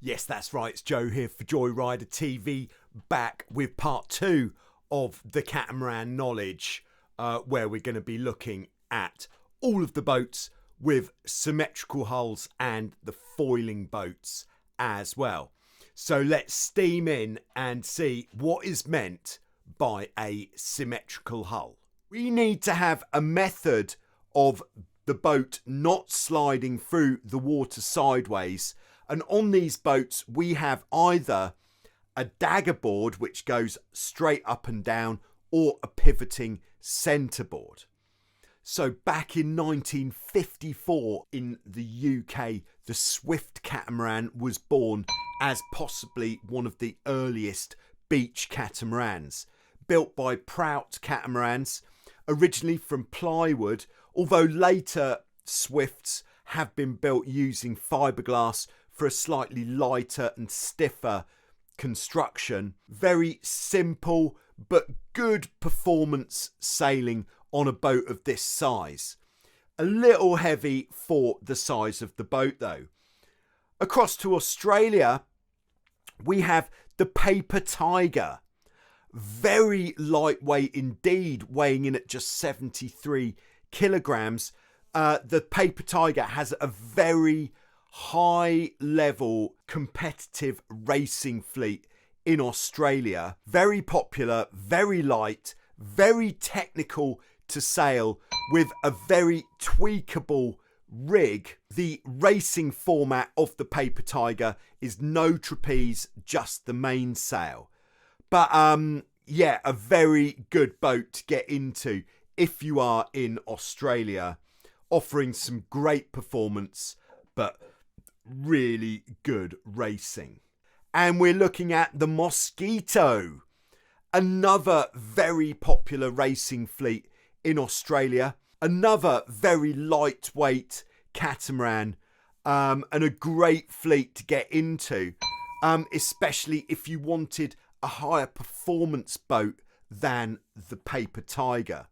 Yes, that's right. It's Joe here for Joyrider TV, back with part 2 of the catamaran knowledge, where we're going to be looking at all of the boats with symmetrical hulls and the foiling boats as well. So let's steam in and see what is meant by a symmetrical hull. We need to have a method of the boat not sliding through the water sideways. And on these boats, we have either a daggerboard, which goes straight up and down, or a pivoting centreboard. So back in 1954 in the UK, the Swift catamaran was born as possibly one of the earliest beach catamarans, built by Prout Catamarans, originally from plywood, although later Swifts have been built using fiberglass for a slightly lighter and stiffer construction. Very simple but good performance sailing on a boat of this size. A little heavy for the size of the boat though. Across to Australia, we have the Paper Tiger. Very lightweight indeed, weighing in at just 73 kilograms. The Paper Tiger has a very high level competitive racing fleet in Australia. Very popular, very light, very technical to sail, with a very tweakable rig. The racing format of the Paper Tiger is no trapeze, just the mainsail. But yeah, a very good boat to get into if you are in Australia, offering some great performance but really good racing. And we're looking at the Mosquito, another very popular racing fleet in Australia, another very lightweight catamaran, and a great fleet to get into, especially if you wanted a higher performance boat than the Paper Tiger.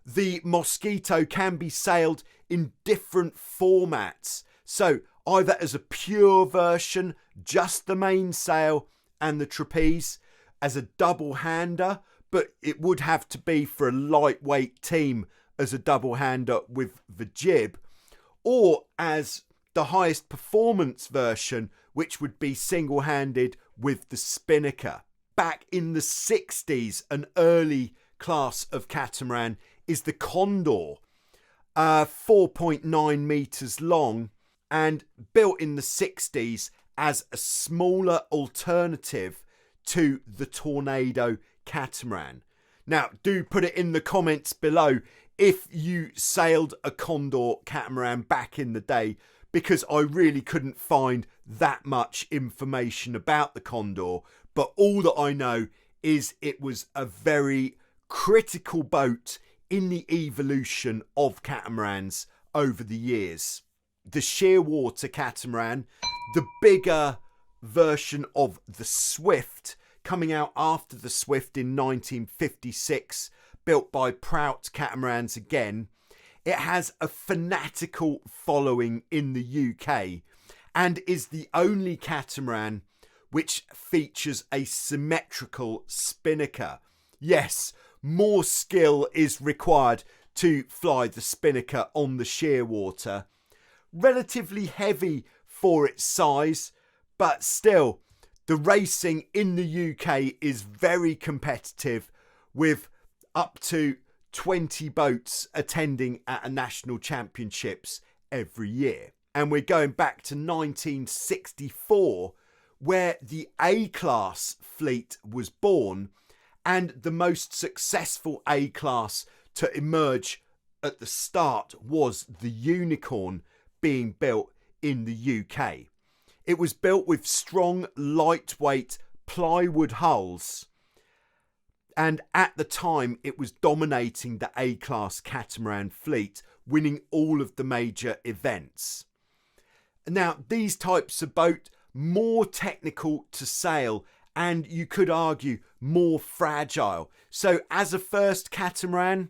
The Mosquito can be sailed in different formats, so either as a pure version, just the mainsail and the trapeze, as a double-hander, but it would have to be for a lightweight team as a double-hander with the jib, or as the highest performance version, which would be single-handed with the spinnaker. Back in the 60s, an early class of catamaran is the Condor, 4.9 meters long, and built in the 60s as a smaller alternative to the Tornado catamaran. Now, do put it in the comments below if you sailed a Condor catamaran back in the day, because I really couldn't find that much information about the Condor, but all that I know is it was a very critical boat in the evolution of catamarans over the years. The shearwater catamaran, the bigger version of the Swift, coming out after the Swift in 1956, built by Prout Catamarans again. It has a fanatical following in the UK and is the only catamaran which features a symmetrical spinnaker. Yes, more skill is required to fly the spinnaker on the shearwater. Relatively heavy for its size, but still, the racing in the UK is very competitive, with up to 20 boats attending at a national championships every year. And we're going back to 1964, where the A-Class fleet was born, and the most successful A-Class to emerge at the start was the Unicorn, being built in the UK. It was built with strong, lightweight plywood hulls, and at the time it was dominating the A-Class catamaran fleet, winning all of the major events. Now, these types of boat, more technical to sail, and you could argue more fragile. So as a first catamaran,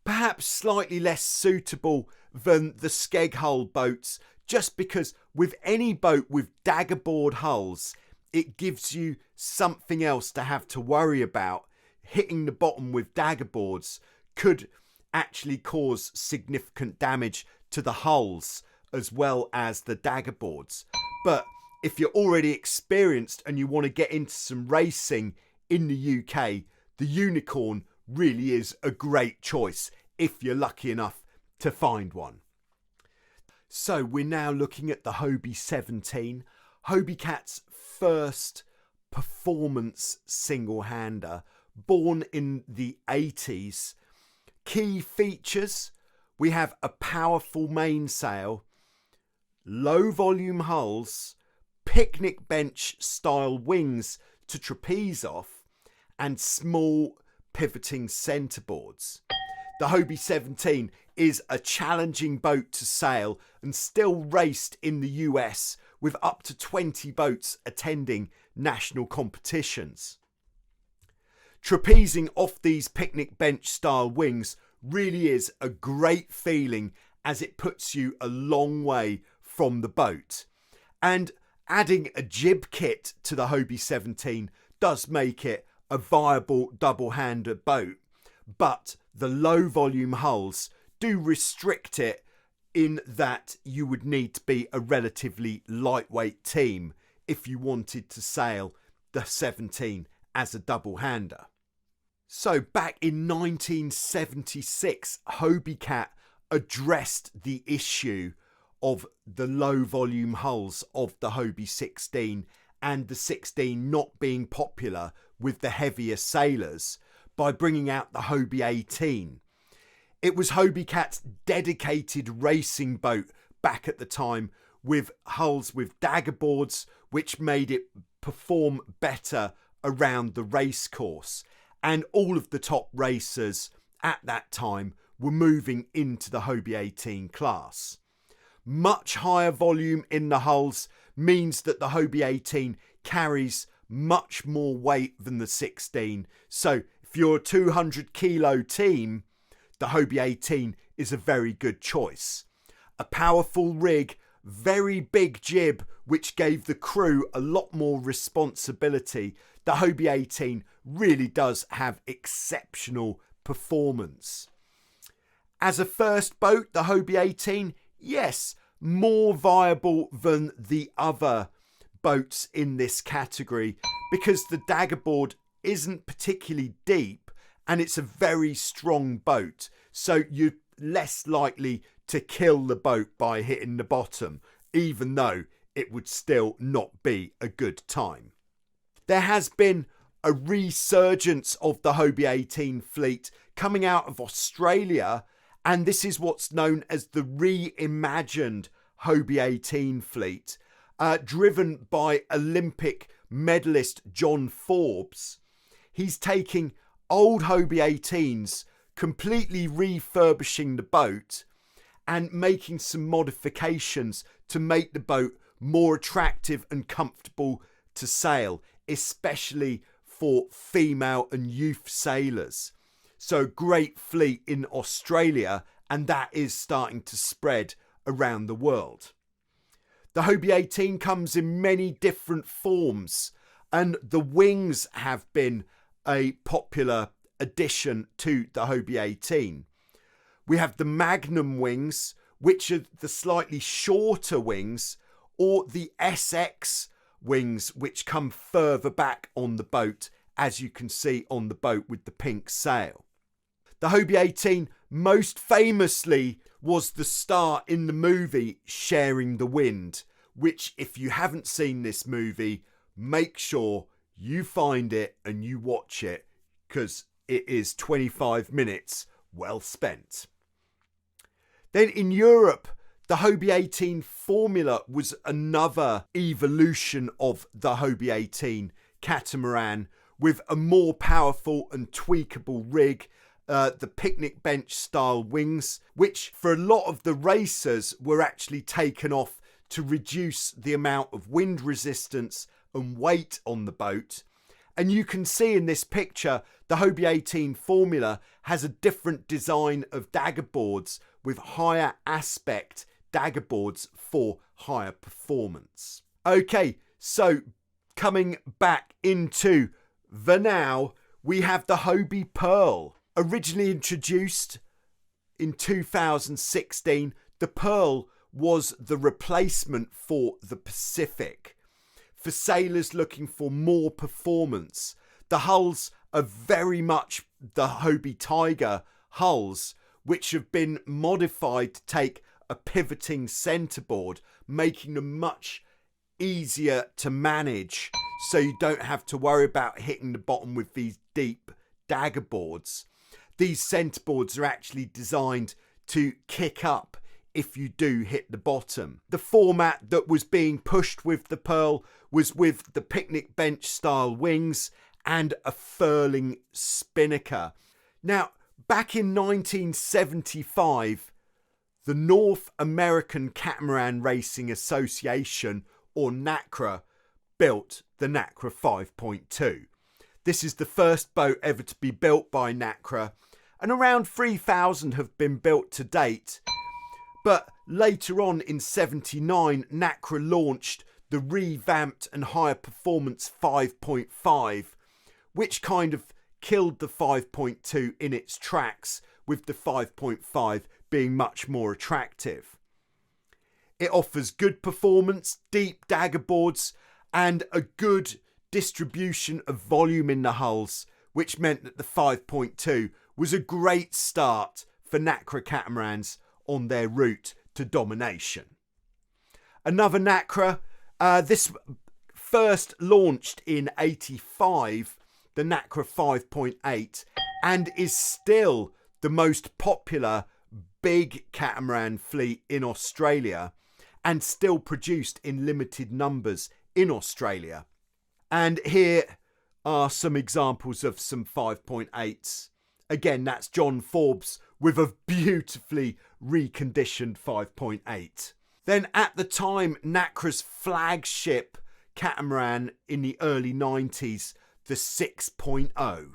perhaps slightly less suitable than the skeg hull boats just because with any boat with daggerboard hulls, it gives you something else to have to worry about. Hitting the bottom with daggerboards could actually cause significant damage to the hulls as well as the daggerboards. But if you're already experienced and you want to get into some racing in the UK, the Unicorn really is a great choice if you're lucky enough to find one. So we're now looking at the Hobie 17, Hobie Cat's first performance single-hander, born in the 80s. Key features: we have a powerful mainsail, low volume hulls, picnic bench style wings to trapeze off, and small pivoting centreboards. The Hobie 17 is a challenging boat to sail and still raced in the US, with up to 20 boats attending national competitions. Trapezing off these picnic bench style wings really is a great feeling, as it puts you a long way from the boat. And adding a jib kit to the Hobie 17 does make it a viable double-hander boat, but the low volume hulls do restrict it in that you would need to be a relatively lightweight team if you wanted to sail the 17 as a double-hander. So back in 1976, Hobie Cat addressed the issue of the low volume hulls of the Hobie 16 and the 16 not being popular with the heavier sailors by bringing out the Hobie 18. It was Hobie Cat's dedicated racing boat back at the time, with hulls with daggerboards, which made it perform better around the race course. And all of the top racers at that time were moving into the Hobie 18 class. Much higher volume in the hulls means that the Hobie 18 carries much more weight than the 16. So if you're a 200 kilo team, the Hobie 18 is a very good choice. A powerful rig, very big jib, which gave the crew a lot more responsibility. The Hobie 18 really does have exceptional performance. As a first boat, the Hobie 18, yes, more viable than the other boats in this category, because the daggerboard isn't particularly deep and it's a very strong boat, so you're less likely to kill the boat by hitting the bottom, even though it would still not be a good time. There has been a resurgence of the Hobie 18 fleet coming out of Australia, and this is what's known as the reimagined Hobie 18 fleet, driven by Olympic medalist John Forbes. He's taking old Hobie 18s, completely refurbishing the boat and making some modifications to make the boat more attractive and comfortable to sail, especially for female and youth sailors. So great fleet in Australia, and that is starting to spread around the world. The Hobie 18 comes in many different forms, and the wings have been a popular addition to the Hobie 18. We have the Magnum wings, which are the slightly shorter wings, or the SX wings, which come further back on the boat, as you can see on the boat with the pink sail. The Hobie 18 most famously was the star in the movie Sharing the Wind, which, if you haven't seen this movie, make sure you find it and you watch it, because it is 25 minutes well spent. Then in Europe, the Hobie 18 formula was another evolution of the Hobie 18 catamaran, with a more powerful and tweakable rig, the picnic bench style wings, which for a lot of the racers were actually taken off to reduce the amount of wind resistance and weight on the boat. And you can see in this picture, the Hobie 18 formula has a different design of daggerboards with higher aspect daggerboards for higher performance. Okay, so coming back into the now, we have the Hobie Pearl. Originally introduced in 2016, the Pearl was the replacement for the Pacific. For sailors looking for more performance, the hulls are very much the Hobie Tiger hulls, which have been modified to take a pivoting centreboard, making them much easier to manage, so you don't have to worry about hitting the bottom with these deep daggerboards. These centreboards are actually designed to kick up if you do hit the bottom. The format that was being pushed with the Pearl was with the picnic bench style wings and a furling spinnaker. Now, back in 1975, the North American Catamaran Racing Association, or Nacra, built the Nacra 5.2. This is the first boat ever to be built by Nacra, and around 3,000 have been built to date. But later on in 79, Nacra launched the revamped and higher performance 5.5, which kind of killed the 5.2 in its tracks, with the 5.5 being much more attractive. It offers good performance, deep daggerboards, and a good distribution of volume in the hulls, which meant that the 5.2 was a great start for Nacra catamarans on their route to domination. Another Nacra, this first launched in 85, the Nacra 5.8, and is still the most popular big catamaran fleet in Australia, and still produced in limited numbers in Australia. And here are some examples of some 5.8s. Again, that's John Forbes with a beautifully reconditioned 5.8. Then at the time, Nacra's flagship catamaran in the early 90s, the 6.0.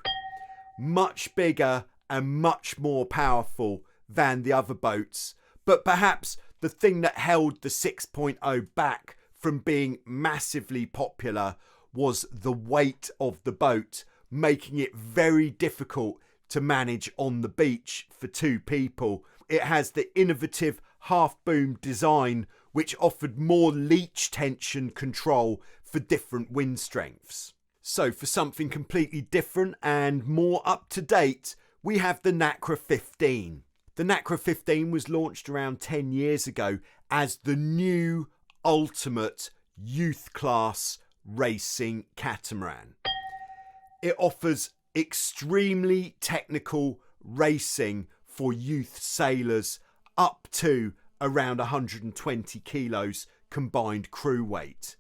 Much bigger and much more powerful than the other boats. But perhaps the thing that held the 6.0 back from being massively popular was the weight of the boat, making it very difficult to manage on the beach for two people. It has the innovative half boom design, which offered more leech tension control for different wind strengths. So for something completely different and more up to date, we have the Nacra 15. The Nacra 15 was launched around 10 years ago as the new ultimate youth class racing catamaran. It offers extremely technical racing for youth sailors up to around 120 kilos combined crew weight.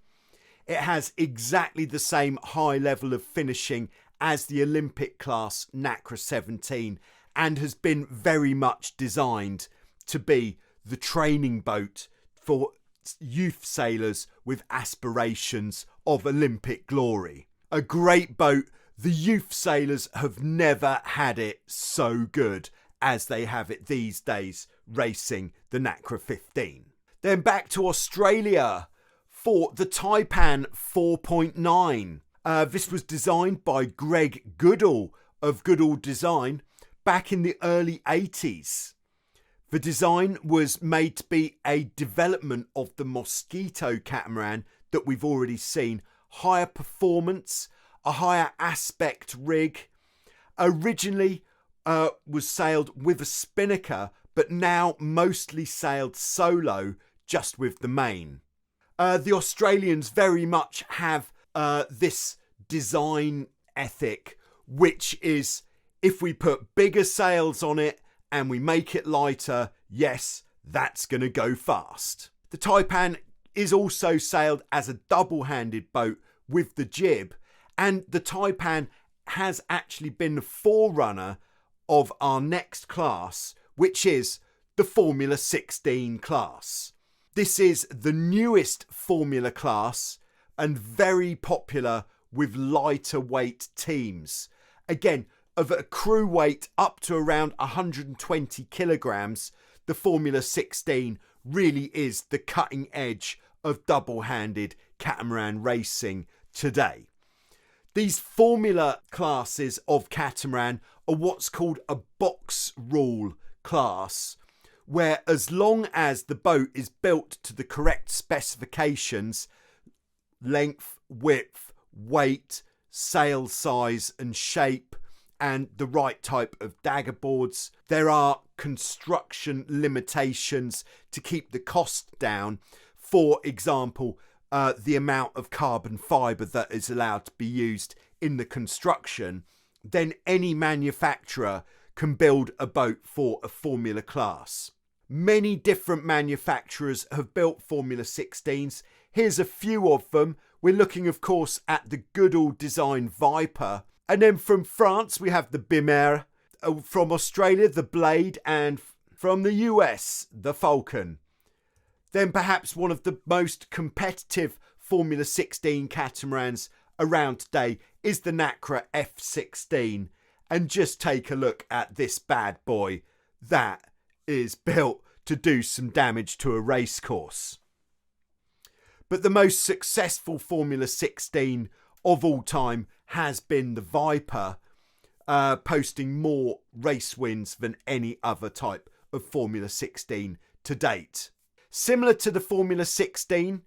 It has exactly the same high level of finishing as the Olympic class Nacra 17, and has been very much designed to be the training boat for youth sailors with aspirations of Olympic glory. A great boat. The youth sailors have never had it so good as they have it these days racing the Nacra 15. Then back to Australia for the Taipan 4.9. This was designed by Greg Goodall of Goodall Design back in the early 80s. The design was made to be a development of the Mosquito catamaran that we've already seen. Higher performance, a higher aspect rig. Originally was sailed with a spinnaker, but now mostly sailed solo, just with the main. The Australians very much have this design ethic, which is, if we put bigger sails on it and we make it lighter, yes, that's going to go fast. The Taipan is also sailed as a double-handed boat with the jib, and the Taipan has actually been the forerunner of our next class, which is the Formula 16 class. This is the newest Formula class and very popular with lighter weight teams. Again, of a crew weight up to around 120 kilograms, the Formula 16 really is the cutting edge of double-handed catamaran racing today. These formula classes of catamaran are what's called a box rule class, where as long as the boat is built to the correct specifications, length, width, weight, sail size and shape, and the right type of daggerboards, there are construction limitations to keep the cost down. For example, the amount of carbon fibre that is allowed to be used in the construction. Then any manufacturer can build a boat for a Formula class. Many different manufacturers have built Formula 16s. Here's a few of them. We're looking, of course, at the good old design Viper. And then from France, we have the Bimer. From Australia, the Blade. And from the US, the Falcon. Then perhaps one of the most competitive Formula 16 catamarans around today is the Nacra F16. And just take a look at this bad boy. That is built to do some damage to a race course. But the most successful Formula 16 of all time has been the Viper, posting more race wins than any other type of Formula 16 to date. Similar to the Formula 16,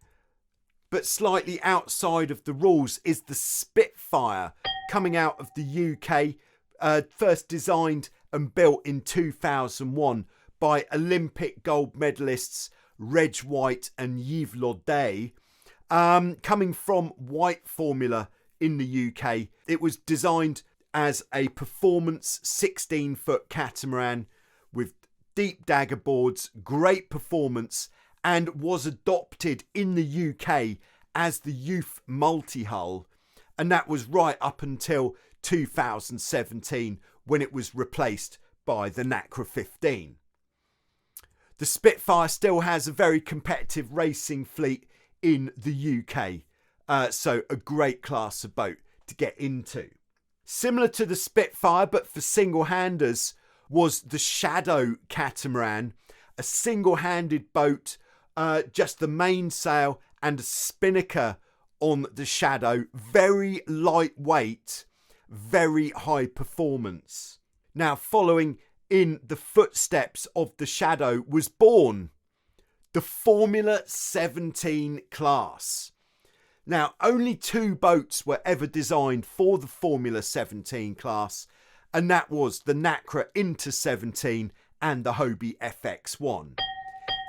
but slightly outside of the rules, is the Spitfire, coming out of the UK, first designed and built in 2001 by Olympic gold medalists Reg White and Yves Laudet. Coming from White Formula in the UK, it was designed as a performance 16-foot catamaran with deep daggerboards, great performance, and was adopted in the UK as the youth multi-hull. And that was right up until 2017, when it was replaced by the Nacra 15. The Spitfire still has a very competitive racing fleet in the UK, so a great class of boat to get into. Similar to the Spitfire, but for single-handers, was the Shadow catamaran, a single-handed boat, just the mainsail and a spinnaker on the Shadow, very lightweight, very high performance. Now, following in the footsteps of the Shadow was born the Formula 17 class. Now, only 2 boats were ever designed for the Formula 17 class, and that was the Nacra Inter 17 and the Hobie FX1.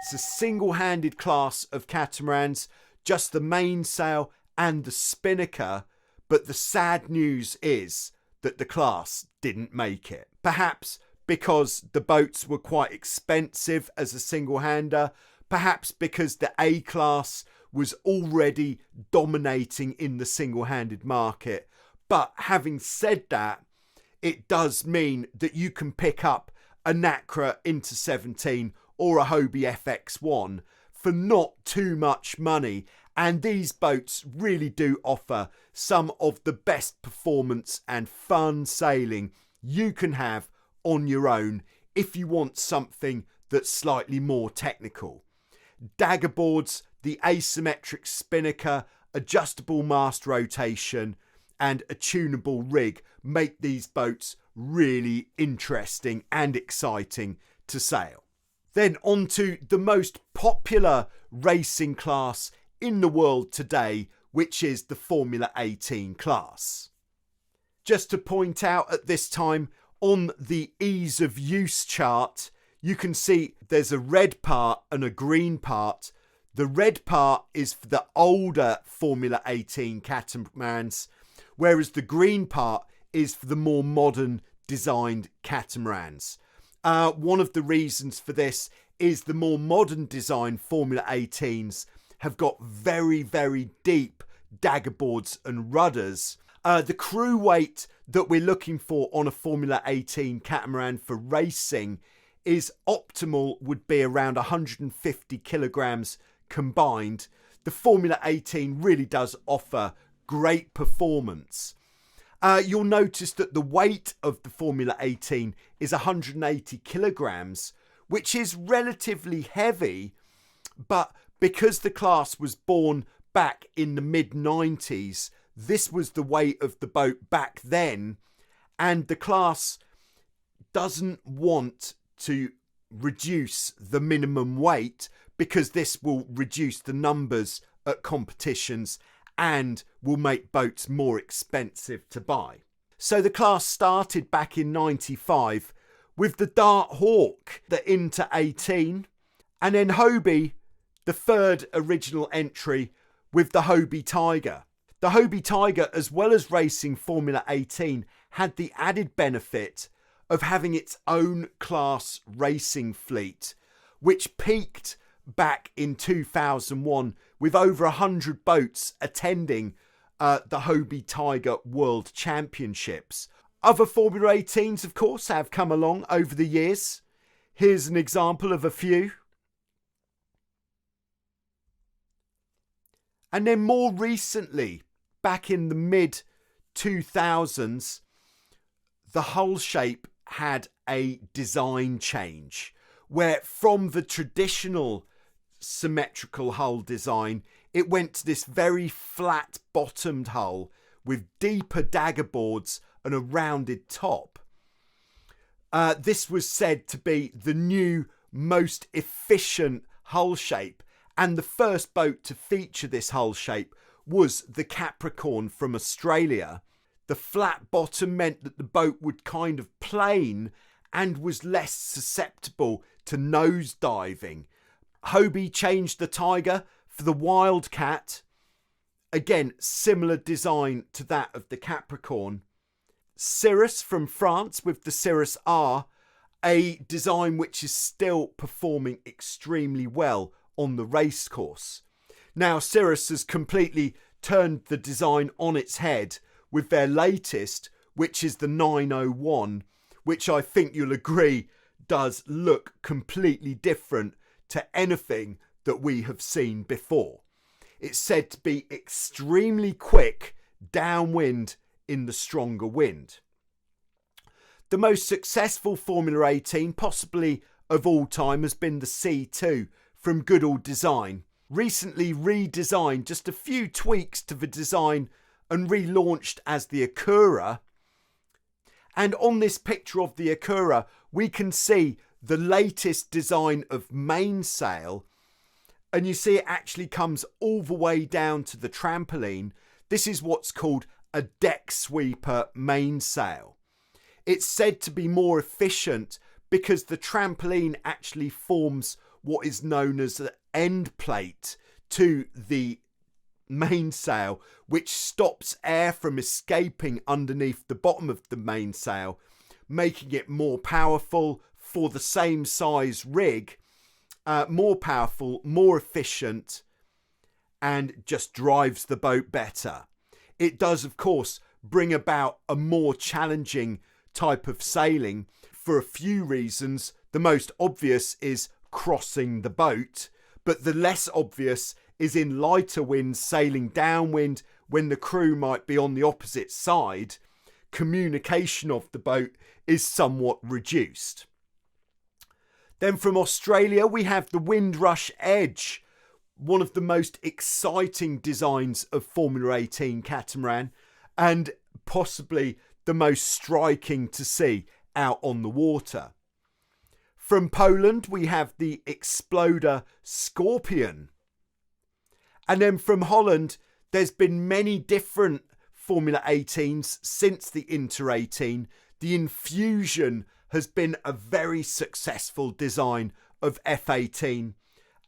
It's a single-handed class of catamarans, just the mainsail and the spinnaker, but the sad news is that the class didn't make it. Perhaps because the boats were quite expensive as a single-hander, perhaps because the A-class was already dominating in the single-handed market. But having said that, it does mean that you can pick up a Nacra Inter 17 or a Hobie FX1 for not too much money, and these boats really do offer some of the best performance and fun sailing you can have on your own if you want something that's slightly more technical. Daggerboards, the asymmetric spinnaker, adjustable mast rotation and a tunable rig make these boats really interesting and exciting to sail. Then on to the most popular racing class in the world today, which is the Formula 18 class. Just to point out at this time, on the ease of use chart, you can see there's a red part and a green part. The red part is for the older Formula 18 catamarans, whereas the green part is for the more modern designed catamarans. One of the reasons for this is the more modern design Formula 18s have got very, very deep daggerboards and rudders. The crew weight that we're looking for on a Formula 18 catamaran for racing is optimal, would be around 150 kilograms combined. The Formula 18 really does offer great performance. You'll notice that the weight of the Formula 18 is 180 kilograms, which is relatively heavy, But because the class was born back in the mid-90s, this was the weight of the boat back then, and the class doesn't want to reduce the minimum weight because this will reduce the numbers at competitions and will make boats more expensive to buy. So the class started back in 95 with the Dart Hawk, the Inter 18, and then Hobie, the third original entry, with the Hobie Tiger. The Hobie Tiger, as well as racing Formula 18, had the added benefit of having its own class racing fleet, which peaked back in 2001 with over 100 boats attending the Hobie Tiger World Championships. Other Formula 18s, of course, have come along over the years. Here's an example of a few. And then more recently, back in the mid-2000s, the hull shape had a design change, where from the traditional symmetrical hull design, it went to this very flat bottomed hull with deeper daggerboards and a rounded top. This was said to be the new, most efficient hull shape, and the first boat to feature this hull shape was the Capricorn from Australia. The flat bottom meant that the boat would kind of plane and was less susceptible to nose diving. Hobie changed the Tiger for the Wildcat. Again, similar design to that of the Capricorn. Cirrus from France with the Cirrus R, a design which is still performing extremely well on the race course. Now, Cirrus has completely turned the design on its head with their latest, which is the 901, which I think you'll agree does look completely different to anything that we have seen before. It's said to be extremely quick downwind in the stronger wind. The most successful Formula 18, possibly of all time, has been the C2 from Goodall Design. Recently redesigned, just a few tweaks to the design, and relaunched as the Acura. And on this picture of the Acura, we can see the latest design of mainsail, and you see it actually comes all the way down to the trampoline. This is what's called a deck sweeper mainsail. It's said to be more efficient because the trampoline actually forms what is known as the end plate to the mainsail, which stops air from escaping underneath the bottom of the mainsail, making it more powerful for the same size rig, more powerful, more efficient, and just drives the boat better. It does, of course, bring about a more challenging type of sailing for a few reasons. The most obvious is crossing the boat, but the less obvious is in lighter winds sailing downwind when the crew might be on the opposite side. Communication of the boat is somewhat reduced. Then from Australia we have the Windrush Edge, one of the most exciting designs of Formula 18 catamaran and possibly the most striking to see out on the water. From Poland we have the Exploder Scorpion. And then from Holland, there's been many different Formula 18s since the Inter 18. The Infusion has been a very successful design of F18.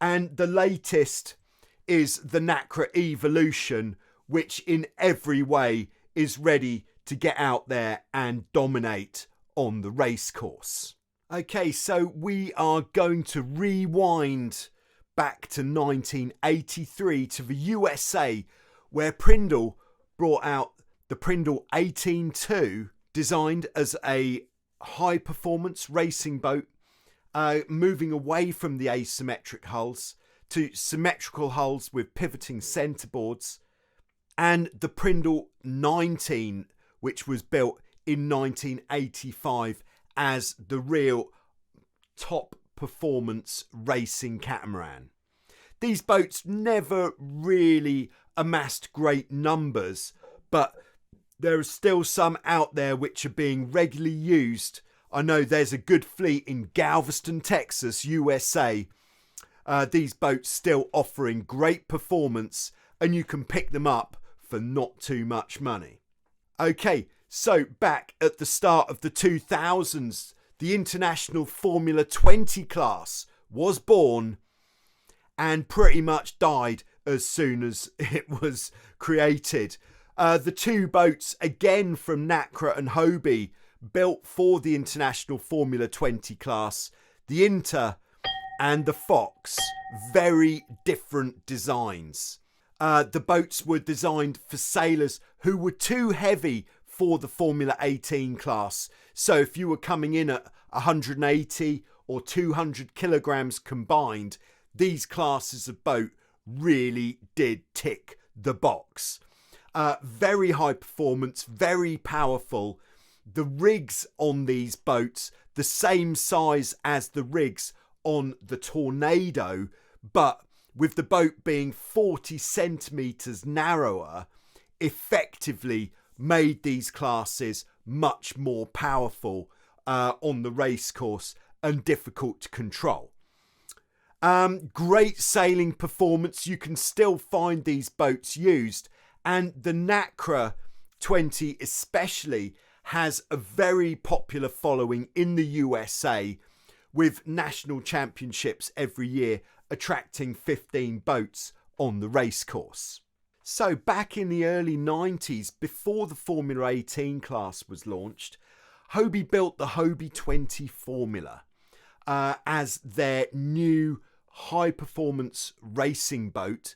And the latest is the Nacra Evolution, which in every way is ready to get out there and dominate on the race course. Okay, so we are going to rewind back to 1983 to the USA, where Prindle brought out the Prindle 18-2, designed as a high performance racing boat, moving away from the asymmetric hulls to symmetrical hulls with pivoting centreboards, and the Prindle 19, which was built in 1985 as the real top performance racing catamaran. These boats never really amassed great numbers, but there are still some out there which are being regularly used. I know there's a good fleet in Galveston, Texas, USA. These boats still offering great performance, and you can pick them up for not too much money. Okay, so back at the start of the 2000s, the International Formula 20 class was born and pretty much died as soon as it was created. The two boats, again from Nacra and Hobie, built for the International Formula 20 class, the Inter and the Fox, very different designs. The boats were designed for sailors who were too heavy for the Formula 18 class. So if you were coming in at 180 or 200 kilograms combined, these classes of boat really did tick the box. Very high performance, very powerful. The rigs on these boats, the same size as the rigs on the Tornado, but with the boat being 40 centimetres narrower, effectively made these classes much more powerful on the racecourse and difficult to control. Great sailing performance. You can still find these boats used, and the Nacra 20 especially has a very popular following in the USA, with national championships every year attracting 15 boats on the racecourse. So back in the early 90s, before the Formula 18 class was launched, Hobie built the Hobie 20 Formula as their new high performance racing boat.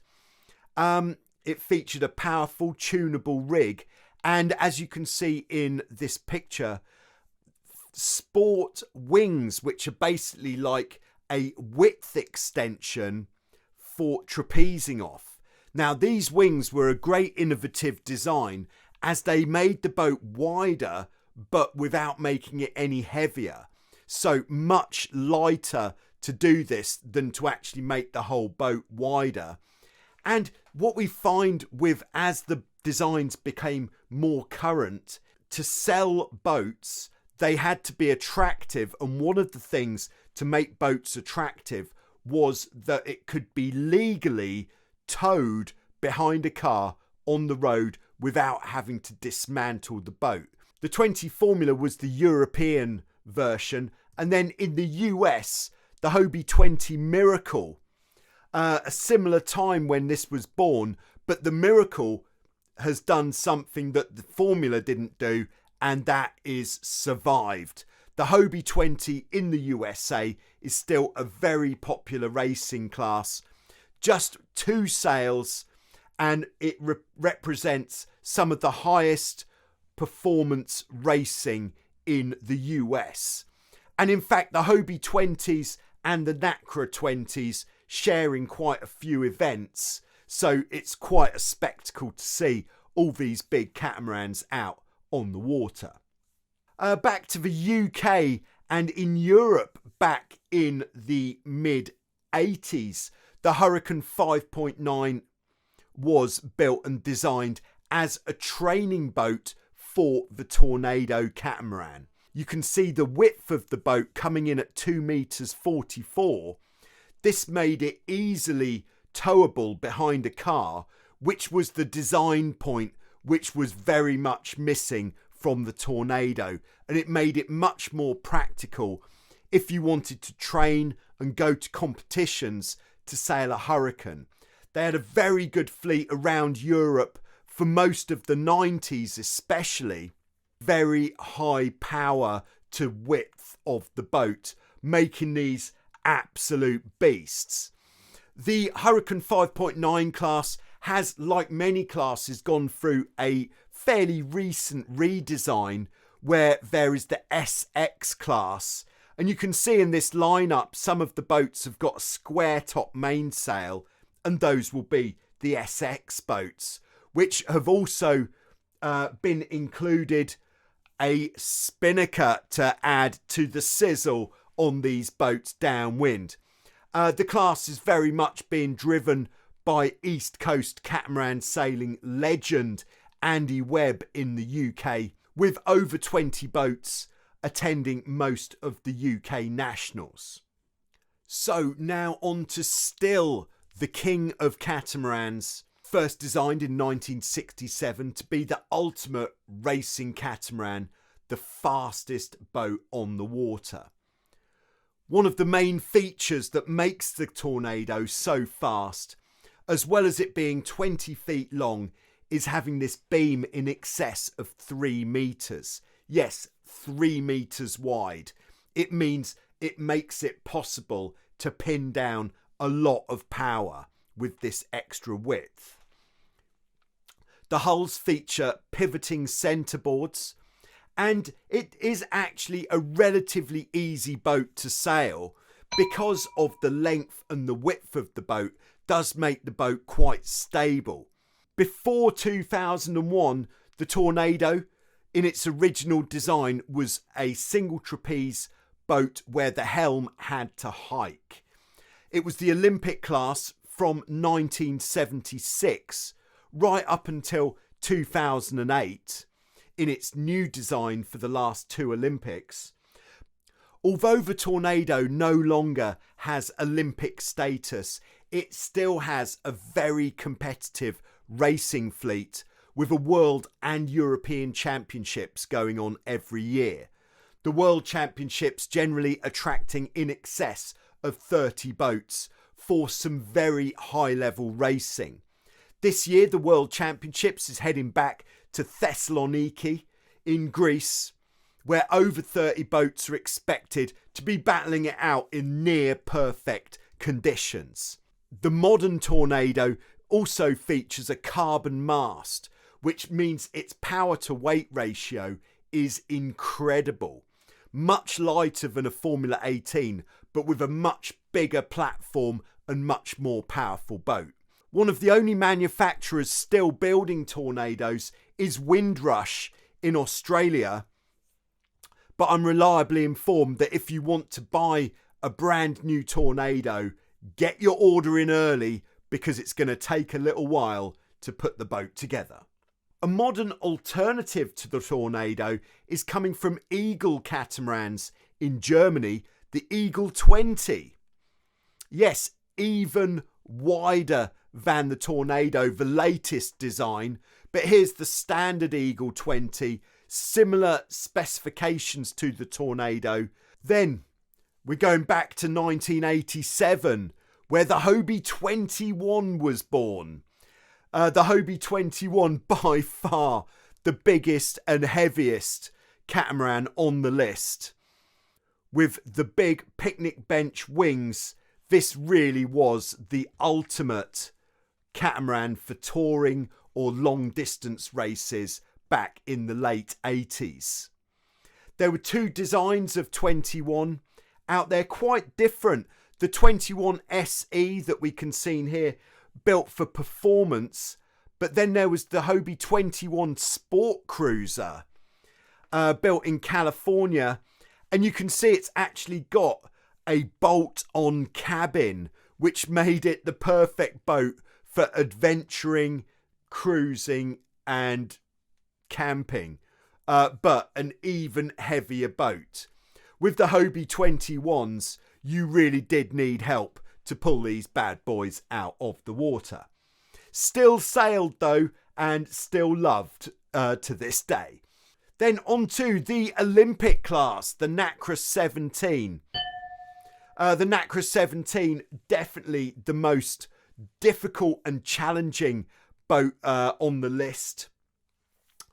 It featured a powerful tunable rig, and as you can see in this picture, sport wings, which are basically like a width extension for trapezing off. Now, these wings were a great innovative design as they made the boat wider but without making it any heavier. So much lighter to do this than to actually make the whole boat wider. And what we find with, as the designs became more current, to sell boats, they had to be attractive. And one of the things to make boats attractive was that it could be legally towed behind a car on the road without having to dismantle the boat. The 20 Formula was the European version, and then in the US, the Hobie 20 Miracle, a similar time when this was born, but the Miracle has done something that the Formula didn't do, and that is survived. The Hobie 20 in the USA is still a very popular racing class. Just 2 sails, and it represents some of the highest performance racing in the US. And in fact, the Hobie 20s and the Nacra 20s sharing quite a few events. So it's quite a spectacle to see all these big catamarans out on the water. Back to the UK and in Europe, back in the mid 80s, the Hurricane 5.9 was built and designed as a training boat for the Tornado catamaran. You can see the width of the boat coming in at 2 meters 44. This made it easily towable behind a car, which was the design point which was very much missing from the Tornado, and it made it much more practical if you wanted to train and go to competitions to sail a Hurricane. They had a very good fleet around Europe for most of the 90s especially. Very high power to width of the boat, making these absolute beasts. The Hurricane 5.9 class has, like many classes, gone through a fairly recent redesign where there is the SX class. And you can see in this lineup, some of the boats have got a square top mainsail, and those will be the SX boats, which have also been included a spinnaker to add to the sizzle on these boats downwind. The class is very much being driven by East Coast catamaran sailing legend Andy Webb in the UK, with over 20 boats attending most of the UK nationals. So now on to still the king of catamarans, first designed in 1967 to be the ultimate racing catamaran, the fastest boat on the water. One of the main features that makes the Tornado so fast, as well as it being 20 feet long, is having this beam in excess of 3 meters. Yes, 3 meters wide. It means it makes it possible to pin down a lot of power with this extra width. The hulls feature pivoting centreboards, and it is actually a relatively easy boat to sail because of the length and the width of the boat does make the boat quite stable. Before 2001, the Tornado in its original design was a single trapeze boat where the helm had to hike. It was the Olympic class from 1976 right up until 2008 in its new design for the last 2 Olympics. Although the Tornado no longer has Olympic status, it still has a very competitive racing fleet with a world and European championships going on every year. The World Championships generally attracting in excess of 30 boats for some very high level racing. This year the World Championships is heading back to Thessaloniki in Greece, where over 30 boats are expected to be battling it out in near perfect conditions. The modern Tornado also features a carbon mast, which means its power to weight ratio is incredible. Much lighter than a Formula 18, but with a much bigger platform and much more powerful boat. One of the only manufacturers still building Tornadoes is Windrush in Australia, but I'm reliably informed that if you want to buy a brand new Tornado, get your order in early because it's going to take a little while to put the boat together. A modern alternative to the Tornado is coming from Eagle Catamarans in Germany, the Eagle 20. Yes, even wider than the Tornado, the latest design, but here's the standard Eagle 20, similar specifications to the Tornado. Then we're going back to 1987, where the Hobie 21 was born. The Hobie 21, by far the biggest and heaviest catamaran on the list. With the big picnic bench wings, this really was the ultimate catamaran for touring or long distance races back in the late 80s. There were 2 designs of 21 out there, quite different. The 21 SE that we can see here, built for performance, but then there was the Hobie 21 Sport Cruiser, built in California, and you can see it's actually got a bolt-on cabin, which made it the perfect boat for adventuring, cruising and camping, but an even heavier boat. With the Hobie 21s, you really did need help to pull these bad boys out of the water. Still sailed though, and still loved to this day. Then on to the Olympic class, the Nacra 17. The Nacra 17, definitely the most difficult and challenging boat on the list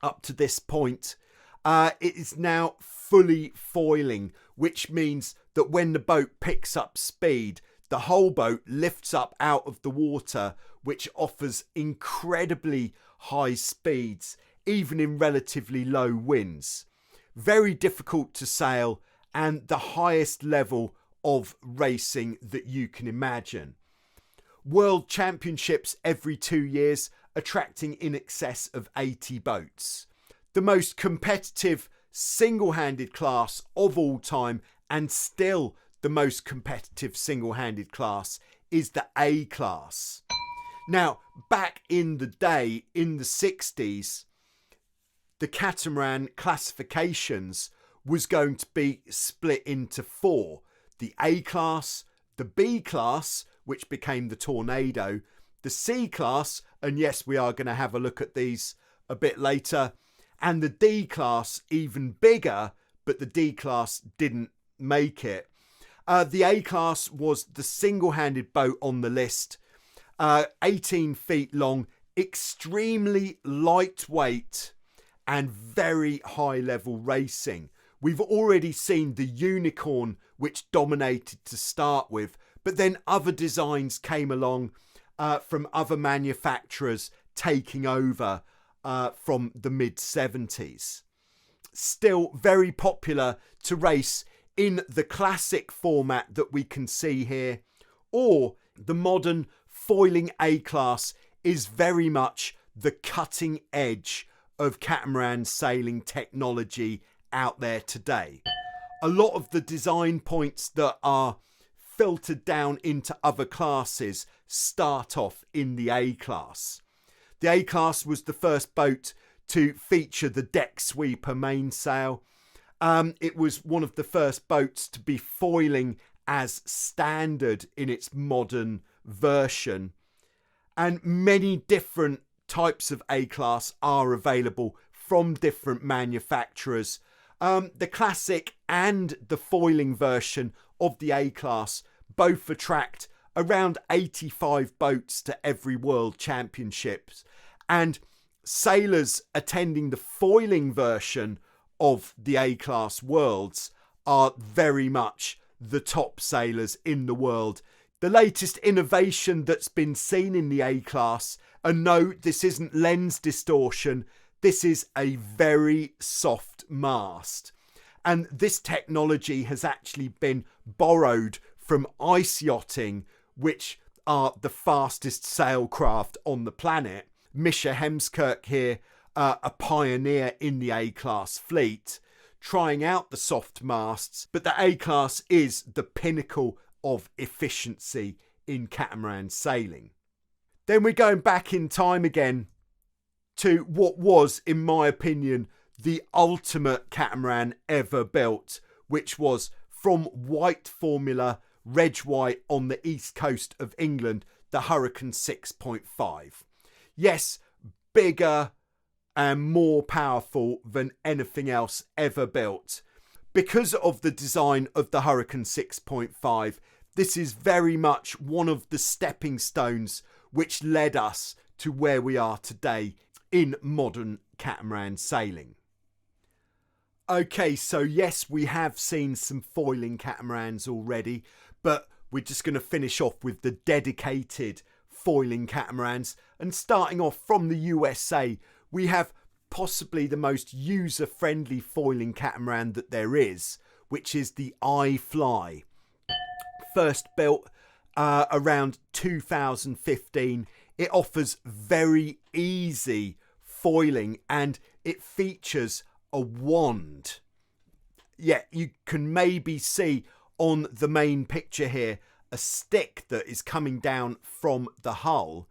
up to this point. It is now fully foiling, which means that when the boat picks up speed, the whole boat lifts up out of the water, which offers incredibly high speeds, even in relatively low winds. Very difficult to sail and the highest level of racing that you can imagine. World Championships every 2 years, attracting in excess of 80 boats. The most competitive single-handed class of all time, and still the most competitive single-handed class is the A-class. Now, back in the day, in the 60s, the catamaran classifications was going to be split into 4. The A-class, the B-class, which became the Tornado, the C-class, and yes, we are going to have a look at these a bit later, and the D-class, even bigger, but the D-class didn't make it. The A-class was the single-handed boat on the list, 18 feet long, extremely lightweight, and very high-level racing. We've already seen the Unicorn, which dominated to start with, but then other designs came along from other manufacturers taking over from the mid-70s. Still very popular to race in the classic format that we can see here, or the modern foiling A-class is very much the cutting edge of catamaran sailing technology out there today. A lot of the design points that are filtered down into other classes start off in the A-class. The A-class was the first boat to feature the deck sweeper mainsail. It was one of the first boats to be foiling as standard in its modern version. And many different types of A-class are available from different manufacturers. The classic and the foiling version of the A-class both attract around 85 boats to every World Championships, and sailors attending the foiling version of the A-class Worlds are very much the top sailors in the world. The latest innovation that's been seen in the A-class, and no, this isn't lens distortion, this is a very soft mast. And this technology has actually been borrowed from ice yachting, which are the fastest sailcraft on the planet. Misha Hemskirk here, a pioneer in the A-class fleet, trying out the soft masts, but the A-class is the pinnacle of efficiency in catamaran sailing. Then we're going back in time again to what was, in my opinion, the ultimate catamaran ever built, which was from White Formula, Reg White on the east coast of England, the Hurricane 6.5. Yes, bigger and more powerful than anything else ever built. Because of the design of the Hurricane 6.5, this is very much one of the stepping stones which led us to where we are today in modern catamaran sailing. Okay, so yes, we have seen some foiling catamarans already, but we're just going to finish off with the dedicated foiling catamarans. And starting off from the USA, we have possibly the most user-friendly foiling catamaran that there is, which is the iFly. First built around 2015, it offers very easy foiling and it features a wand. Yeah, you can maybe see on the main picture here a stick that is coming down from the hull,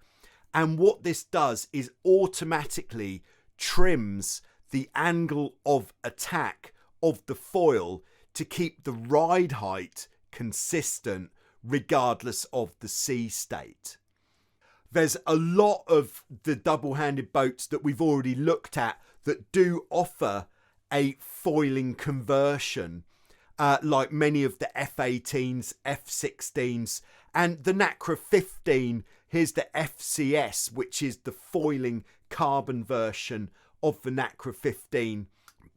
and what this does is automatically trims the angle of attack of the foil to keep the ride height consistent regardless of the sea state. There's a lot of the double-handed boats that we've already looked at that do offer a foiling conversion, like many of the F-18s, F-16s, and the Nacra 15. Here's the FCS, which is the foiling carbon version of the Nacra 15.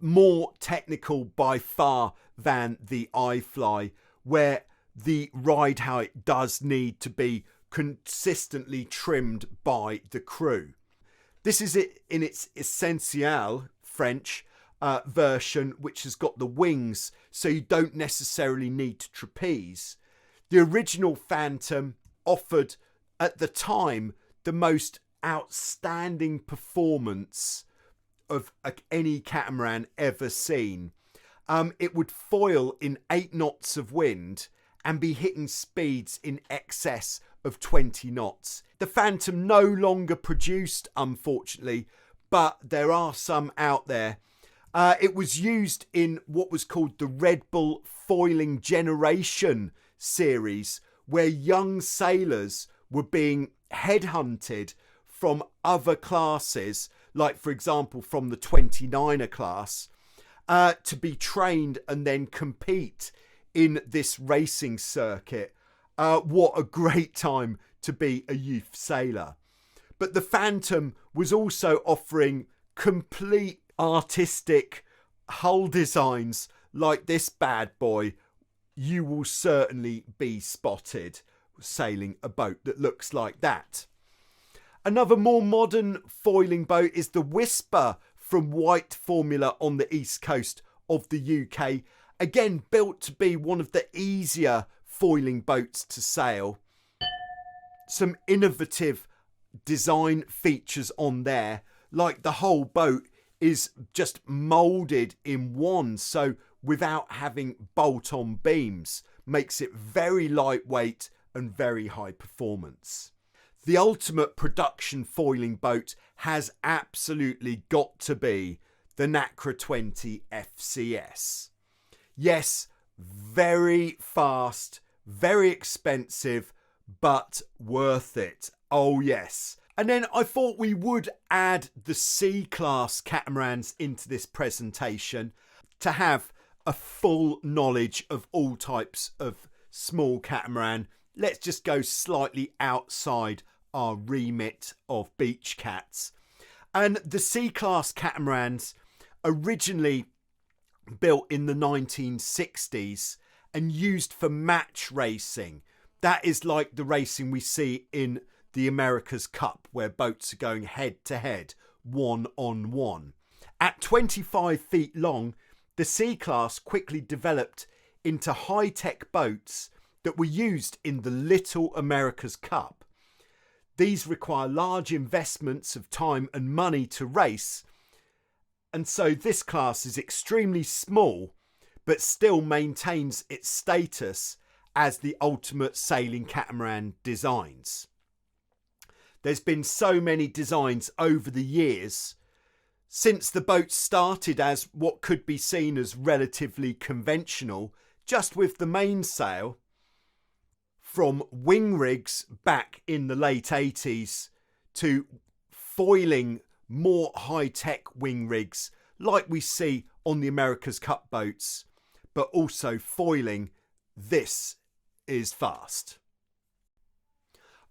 More technical by far than the iFly, where the ride height does need to be consistently trimmed by the crew. This is it in its Essential French version, which has got the wings, so you don't necessarily need to trapeze. The original Phantom offered at the time the most outstanding performance of any catamaran ever seen. It would foil in 8 knots of wind and be hitting speeds in excess of 20 knots. The Phantom no longer produced, unfortunately, but there are some out there. It was used in what was called the Red Bull Foiling Generation series, where young sailors were being headhunted from other classes, like for example from the 29er class, to be trained and then compete in this racing circuit. What a great time to be a youth sailor. But the Phantom was also offering complete artistic hull designs like this bad boy. You will certainly be spotted sailing a boat that looks like that. Another more modern foiling boat is the Whisper from White Formula on the east coast of the UK. Again, built to be one of the easier foiling boats to sail. Some innovative design features on there, like the whole boat is just moulded in one, so without having bolt-on beams, makes it very lightweight and very high performance. The ultimate production foiling boat has absolutely got to be the Nacra 20 FCS. Yes, very fast, very expensive, but worth it. Oh yes. And then I thought we would add the C-class catamarans into this presentation to have a full knowledge of all types of small catamaran. Let's just go slightly outside our remit of beach cats. And the C-class catamarans, originally built in the 1960s and used for match racing. That is like the racing we see in the America's Cup, where boats are going head to head, 1-on-1. At 25 feet long, the C-Class quickly developed into high-tech boats that were used in the Little America's Cup. These require large investments of time and money to race, and so this class is extremely small, but still maintains its status as the ultimate sailing catamaran designs. There's been so many designs over the years, since the boat started as what could be seen as relatively conventional, just with the mainsail, from wing rigs back in the late 80s to foiling more high-tech wing rigs like we see on the America's Cup boats, but also foiling this is fast.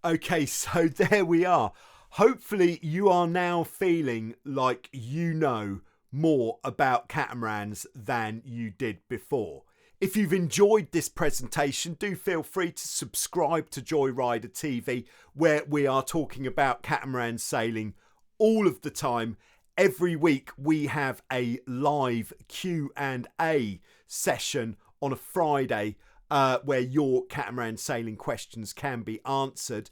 Okay, so there we are. Hopefully you are now feeling like you know more about catamarans than you did before. If you've enjoyed this presentation, do feel free to subscribe to Joyrider TV, where we are talking about catamaran sailing all of the time. Every week we have a live Q&A session on a Friday where your catamaran sailing questions can be answered.